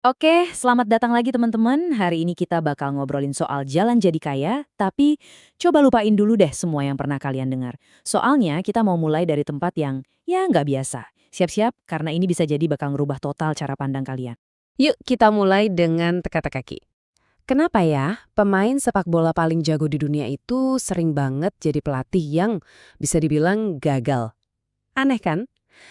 Oke, selamat datang lagi teman-teman. Hari ini kita bakal ngobrolin soal jalan jadi kaya, tapi coba lupain dulu deh semua yang pernah kalian dengar. Soalnya kita mau mulai dari tempat yang ya nggak biasa. Siap-siap, karena ini bisa jadi bakal ngerubah total cara pandang kalian. Yuk kita mulai dengan teka-teki. Kenapa ya pemain sepak bola paling jago di dunia itu sering banget jadi pelatih yang bisa dibilang gagal? Aneh kan?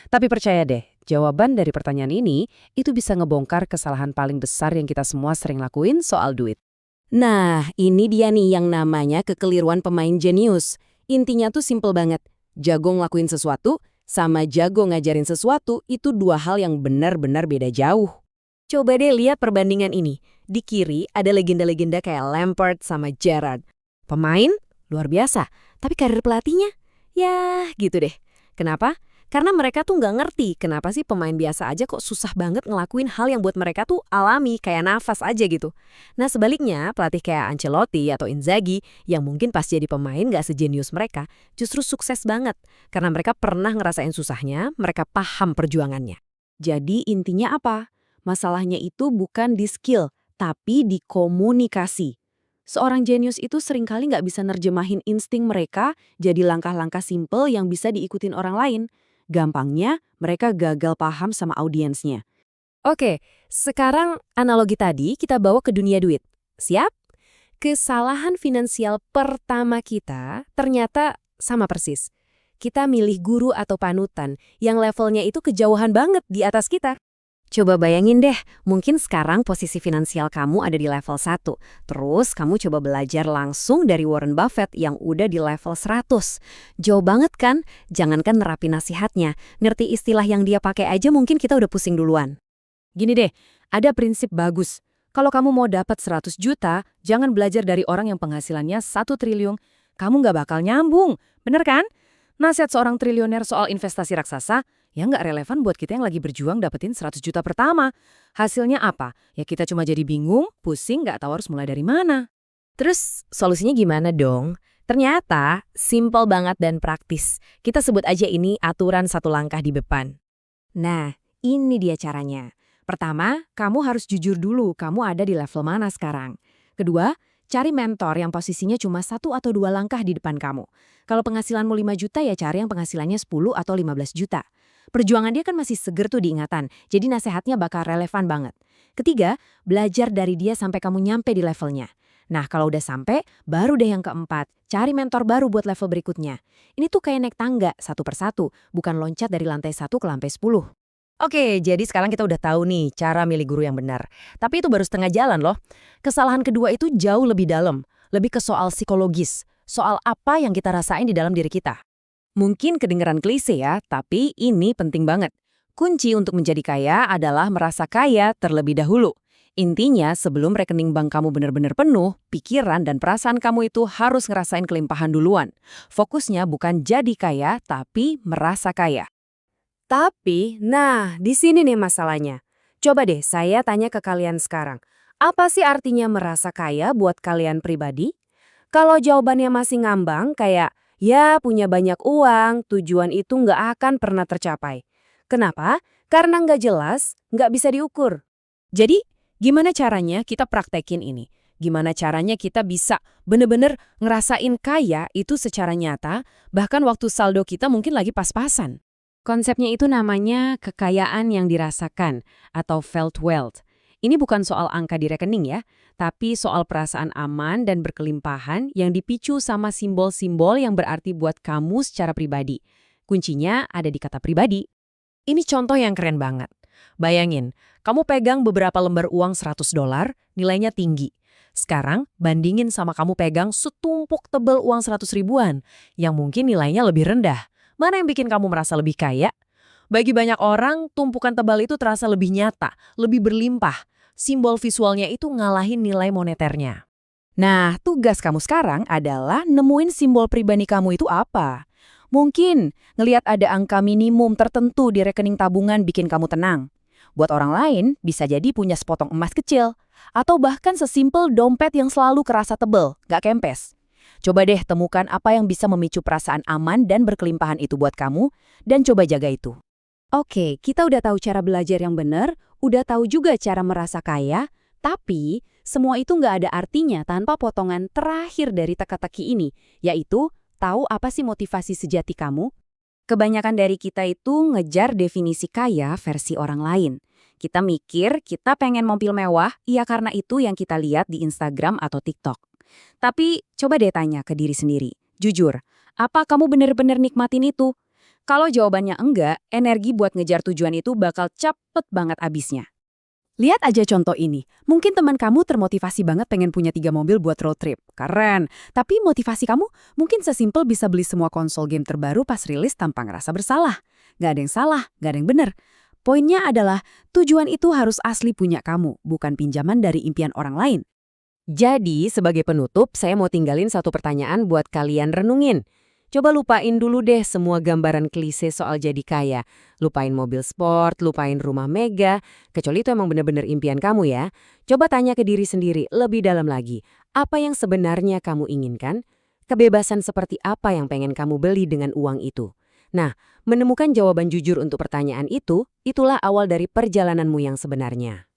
Tapi percaya deh, jawaban dari pertanyaan ini itu bisa ngebongkar kesalahan paling besar yang kita semua sering lakuin soal duit. Nah, ini dia nih yang namanya kekeliruan pemain jenius. Intinya tuh simple banget. Jago ngelakuin sesuatu sama jago ngajarin sesuatu itu dua hal yang benar-benar beda jauh. Coba deh lihat perbandingan ini. Di kiri ada legenda-legenda kayak Lampard sama Gerrard. Pemain luar biasa, tapi karir pelatihnya ya gitu deh. Kenapa? Karena mereka tuh nggak ngerti kenapa sih pemain biasa aja kok susah banget ngelakuin hal yang buat mereka tuh alami kayak nafas aja gitu. Nah sebaliknya pelatih kayak Ancelotti atau Inzaghi yang mungkin pas jadi pemain nggak sejenius mereka justru sukses banget. Karena mereka pernah ngerasain susahnya, mereka paham perjuangannya. Jadi intinya apa? Masalahnya itu bukan di skill, tapi di komunikasi. Seorang jenius itu seringkali nggak bisa nerjemahin insting mereka jadi langkah-langkah simple yang bisa diikutin orang lain. Gampangnya, mereka gagal paham sama audiensnya. Oke, sekarang analogi tadi kita bawa ke dunia duit. Siap? Kesalahan finansial pertama kita ternyata sama persis. Kita milih guru atau panutan yang levelnya itu kejauhan banget di atas kita. Coba bayangin deh, mungkin sekarang posisi finansial kamu ada di level 1. Terus kamu coba belajar langsung dari Warren Buffett yang udah di level 100. Jauh banget kan? Jangankan nerapin nasihatnya, ngerti istilah yang dia pakai aja mungkin kita udah pusing duluan. Gini deh, ada prinsip bagus. Kalau kamu mau dapat 100 juta, jangan belajar dari orang yang penghasilannya 1 triliun. Kamu nggak bakal nyambung, bener kan? Nasihat seorang triliuner soal investasi raksasa, ya nggak relevan buat kita yang lagi berjuang dapetin 100 juta pertama. Hasilnya apa? Ya kita cuma jadi bingung, pusing, nggak tahu harus mulai dari mana. Terus solusinya gimana dong? Ternyata simple banget dan praktis. Kita sebut aja ini aturan satu langkah di depan. Nah, ini dia caranya. Pertama, kamu harus jujur dulu kamu ada di level mana sekarang. Kedua, cari mentor yang posisinya cuma 1 atau 2 langkah di depan kamu. Kalau penghasilanmu 5 juta ya cari yang penghasilannya 10 atau 15 juta. Perjuangan dia kan masih seger tuh diingatan, jadi nasehatnya bakal relevan banget. Ketiga, belajar dari dia sampai kamu nyampe di levelnya. Nah, kalau udah sampai, baru deh yang keempat, cari mentor baru buat level berikutnya. Ini tuh kayak naik tangga, satu persatu, bukan loncat dari lantai 1 ke lantai 10. Oke, jadi sekarang kita udah tahu nih cara milih guru yang benar. Tapi itu baru setengah jalan loh. Kesalahan kedua itu jauh lebih dalam, lebih ke soal psikologis, soal apa yang kita rasain di dalam diri kita. Mungkin kedengeran klise ya, tapi ini penting banget. Kunci untuk menjadi kaya adalah merasa kaya terlebih dahulu. Intinya, sebelum rekening bank kamu benar-benar penuh, pikiran dan perasaan kamu itu harus ngerasain kelimpahan duluan. Fokusnya bukan jadi kaya, tapi merasa kaya. Tapi, nah, di sini nih masalahnya. Coba deh saya tanya ke kalian sekarang. Apa sih artinya merasa kaya buat kalian pribadi? Kalau jawabannya masih ngambang kayak, ya punya banyak uang, tujuan itu nggak akan pernah tercapai. Kenapa? Karena nggak jelas, nggak bisa diukur. Jadi, gimana caranya kita praktekin ini? Gimana caranya kita bisa bener-bener ngerasain kaya itu secara nyata, bahkan waktu saldo kita mungkin lagi pas-pasan? Konsepnya itu namanya kekayaan yang dirasakan atau felt wealth. Ini bukan soal angka di rekening ya, tapi soal perasaan aman dan berkelimpahan yang dipicu sama simbol-simbol yang berarti buat kamu secara pribadi. Kuncinya ada di kata pribadi. Ini contoh yang keren banget. Bayangin, kamu pegang beberapa lembar uang $100, nilainya tinggi. Sekarang, bandingin sama kamu pegang setumpuk tebel uang 100 ribuan, yang mungkin nilainya lebih rendah. Mana yang bikin kamu merasa lebih kaya? Bagi banyak orang, tumpukan tebal itu terasa lebih nyata, lebih berlimpah. Simbol visualnya itu ngalahin nilai moneternya. Nah, tugas kamu sekarang adalah nemuin simbol pribadi kamu itu apa. Mungkin ngelihat ada angka minimum tertentu di rekening tabungan bikin kamu tenang. Buat orang lain, bisa jadi punya sepotong emas kecil. Atau bahkan sesimpel dompet yang selalu kerasa tebel, gak kempes. Coba deh temukan apa yang bisa memicu perasaan aman dan berkelimpahan itu buat kamu, dan coba jaga itu. Oke, kita udah tahu cara belajar yang benar, udah tahu juga cara merasa kaya, tapi semua itu nggak ada artinya tanpa potongan terakhir dari teka-teki ini, yaitu tahu apa sih motivasi sejati kamu? Kebanyakan dari kita itu ngejar definisi kaya versi orang lain. Kita mikir kita pengen mobil mewah, ya karena itu yang kita lihat di Instagram atau TikTok. Tapi coba deh tanya ke diri sendiri. Jujur, apa kamu bener-bener nikmatin itu? Kalau jawabannya enggak, energi buat ngejar tujuan itu bakal cepet banget habisnya. Lihat aja contoh ini. Mungkin teman kamu termotivasi banget pengen punya 3 mobil buat road trip. Keren. Tapi motivasi kamu mungkin sesimpel bisa beli semua konsol game terbaru pas rilis tanpa ngerasa bersalah. Gak ada yang salah, gak ada yang bener. Poinnya adalah tujuan itu harus asli punya kamu, bukan pinjaman dari impian orang lain. Jadi, sebagai penutup, saya mau tinggalin satu pertanyaan buat kalian renungin. Coba lupain dulu deh semua gambaran klise soal jadi kaya. Lupain mobil sport, lupain rumah mega, kecuali itu emang bener-bener impian kamu ya. Coba tanya ke diri sendiri lebih dalam lagi. Apa yang sebenarnya kamu inginkan? Kebebasan seperti apa yang pengen kamu beli dengan uang itu? Nah, menemukan jawaban jujur untuk pertanyaan itu, itulah awal dari perjalananmu yang sebenarnya.